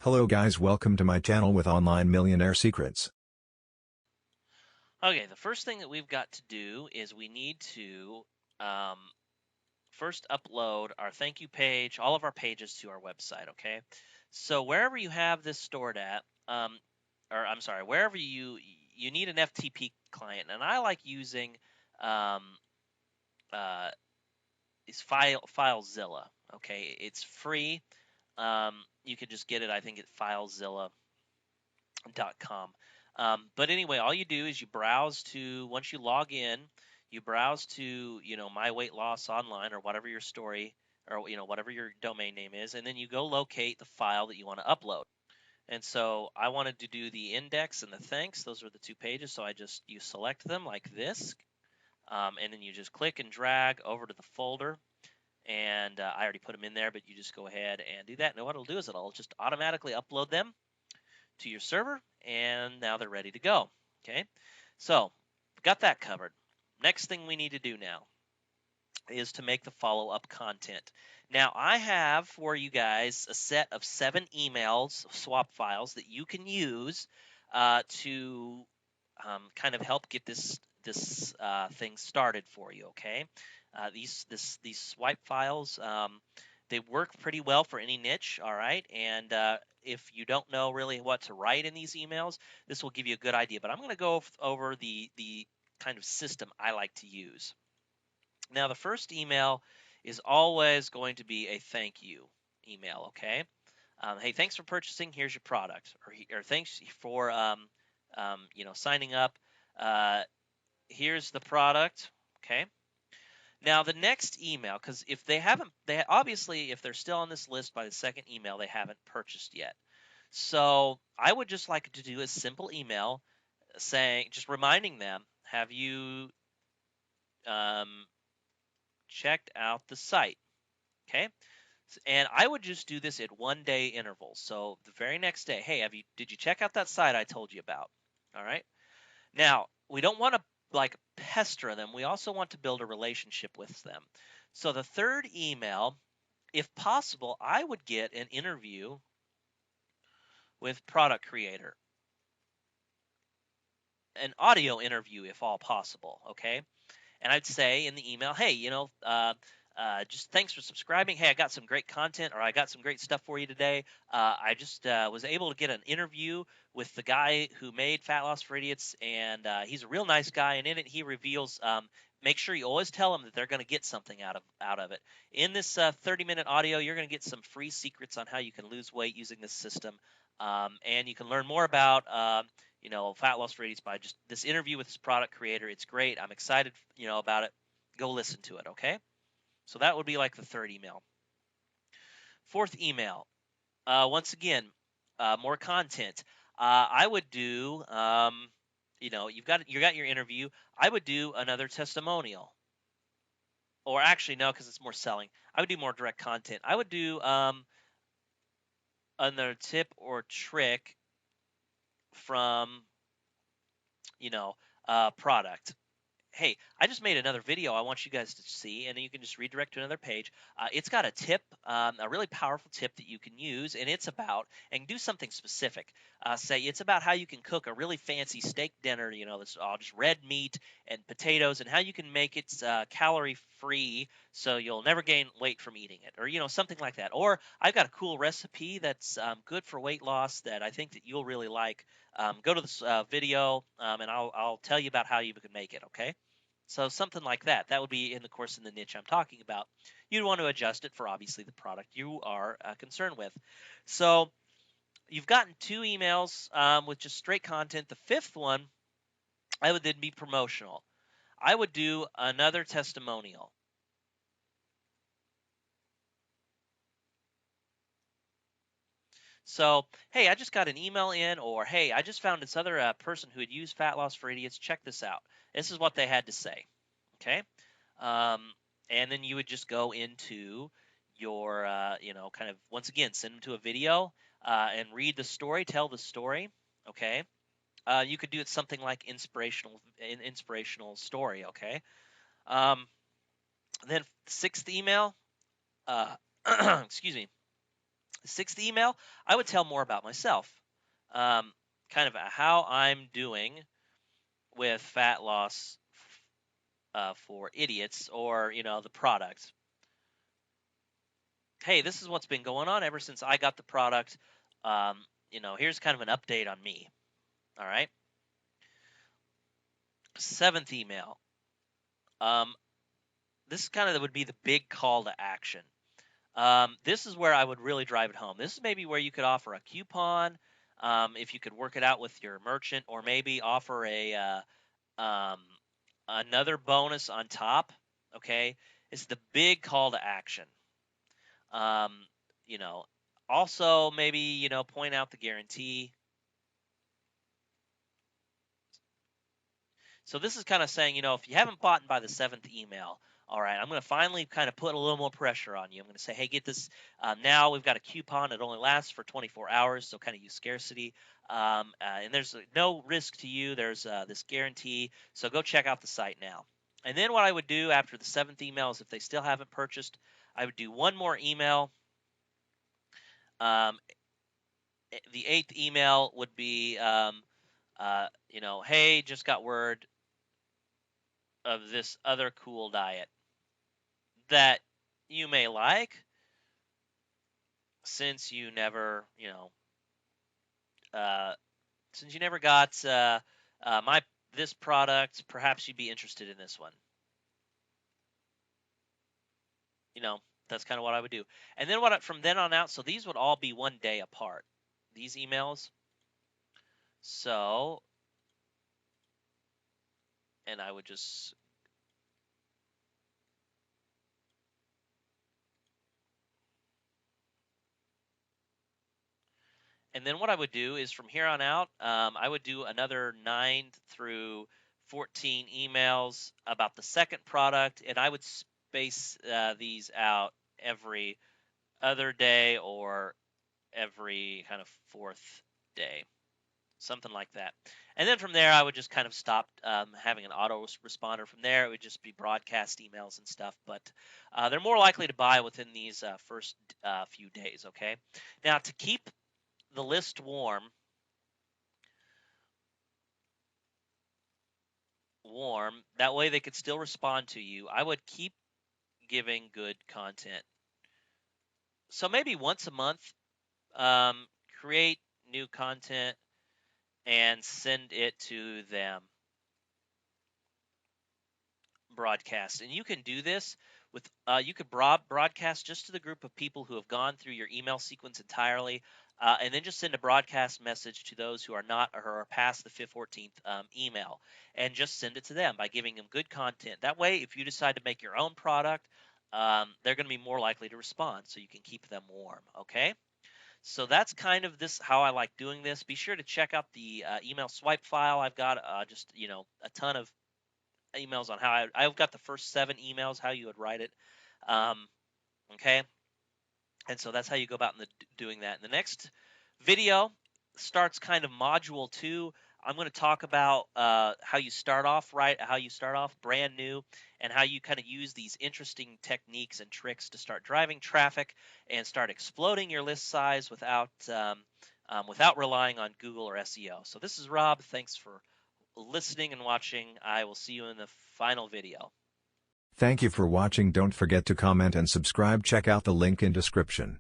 Hello guys, welcome to my channel with online millionaire secrets. Okay, the first thing that we've got to do is we need to um, first upload our thank you page, all of our pages to our website, okay? So wherever you have this stored at, or I'm sorry, wherever you need an FTP client, and I like using um, uh, is FileZilla, okay? It's free. You can just get it, I think, at FileZilla.com. But anyway, all you do is you browse to, once you log in, you browse to, My Weight Loss Online or whatever your story or, whatever your domain name is, and then you go locate the file that you want to upload. And so I wanted to do the index and the thanks. Those are the two pages. So you select them like this, and then you just click and drag over to the folder. And I already put them in there, but you just go ahead and do that. And what it'll do is it'll just automatically upload them to your server, and now they're ready to go. Okay, so got that covered. Next thing we need to do now is to make the follow-up content. Now I have for you guys a set of 7 emails, swap files that you can use to kind of help get this thing started for you. Okay, these swipe files, they work pretty well for any niche. All right, and if you don't know really what to write in these emails, this will give you a good idea. But I'm going to go over the kind of system I like to use. Now, the first email is always going to be a thank you email. Okay, hey, thanks for purchasing. Here's your product, or thanks for signing up. Uh, Here's the product. Okay. Now the next email, because if they haven't, they obviously, if they're still on this list by the second email, they haven't purchased yet. So I would just like to do a simple email saying, just reminding them, have you um, checked out the site? Okay. And I would just do this at 1 day intervals. So the very next day, hey, did you check out that site I told you about? All right. Now, we don't want to like pester them. We also want to build a relationship with them. So the third email, if possible, I would get an interview with product creator, an audio interview if all possible, okay? And I'd say in the email, hey, just thanks for subscribing. Hey, I got some great content, or I got some great stuff for you today. I just was able to get an interview with the guy who made Fat Loss for Idiots, and he's a real nice guy. And in it, he reveals. Make sure you always tell them that they're going to get something out of it. In this 30-minute audio, you're going to get some free secrets on how you can lose weight using this system, and you can learn more about fat loss for 80s by just this interview with this product creator. It's great. I'm excited, about it. Go listen to it. Okay. So that would be like the third email. Fourth email. Once again, more content. I would do, you got your interview. I would do another testimonial, or actually no, because it's more selling. I would do more direct content. I would do another tip or trick from product. Hey, I just made another video I want you guys to see, and you can just redirect to another page. It's got a tip, a really powerful tip that you can use, and it's about, and do something specific. Say it's about how you can cook a really fancy steak dinner, that's all just red meat and potatoes, and how you can make it calorie free so you'll never gain weight from eating it, or something like that. Or I've got a cool recipe that's good for weight loss that I think that you'll really like. Go to this video, and I'll tell you about how you can make it. Okay. So something like that. That would be in the niche I'm talking about. You'd want to adjust it for obviously the product you are concerned with. So you've gotten 2 emails with just straight content. The fifth one, I would then be promotional. I would do another testimonial. So, hey, I just got an email in, or hey, I just found this other person who had used Fat Loss for Idiots. Check this out. This is what they had to say. Okay. Um, and then you would just go into your, kind of once again, send them to a video and read the story, tell the story. Okay. You could do it something like inspirational story. Okay. Um, then sixth email, uh, excuse me. The 6th email, I would tell more about myself, kind of how I'm doing with fat loss for idiots, or the product. Hey, this is what's been going on ever since I got the product. Here's kind of an update on me. All right. 7th email. This kind of would be the big call to action. This is where I would really drive it home. This is maybe where you could offer a coupon, if you could work it out with your merchant, or maybe offer another bonus on top. Okay, it's the big call to action. You know, also maybe point out the guarantee. So this is kind of saying, if you haven't bought by the 7th email, all right, I'm going to finally kind of put a little more pressure on you. I'm going to say, hey, get this. Now we've got a coupon. It only lasts for 24 hours, so kind of use scarcity. And there's no risk to you. There's this guarantee. So go check out the site now. And then what I would do after the 7th email is, if they still haven't purchased, I would do one more email. The 8th email would be, hey, just got word of this other cool diet that you may like, since you never, since you never got this product, perhaps you'd be interested in this one. That's kind of what I would do. And then from then on out, so these would all be one day apart, these emails. So, and I would just And then what I would do is, from here on out, I would do another 9 through 14 emails about the second product, and I would space these out every other day or every kind of 4th day, something like that. And then from there, I would just kind of stop having an autoresponder. From there, it would just be broadcast emails and stuff, but they're more likely to buy within these first few days, okay? Now, to keep the list warm, that way they could still respond to you, I would keep giving good content. So maybe once a month, create new content and send it to them. Broadcast. And you can do this with, you could broadcast just to the group of people who have gone through your email sequence entirely, and then just send a broadcast message to those who are not, or are past the 14th email, and just send it to them by giving them good content. That way, if you decide to make your own product, they're going to be more likely to respond, so you can keep them warm, okay? So that's kind of how I like doing this. Be sure to check out the email swipe file. I've got just, a ton of emails on how I've got the first 7 emails, how you would write it. Okay. And so that's how you go about doing that. In the next video starts kind of module 2. I'm going to talk about how you start off brand new, and how you kind of use these interesting techniques and tricks to start driving traffic and start exploding your list size without relying on Google or SEO. So this is Rob. Thanks for listening and watching. I will see you in the final video. Thank you for watching. Don't forget to comment and subscribe. Check out the link in description.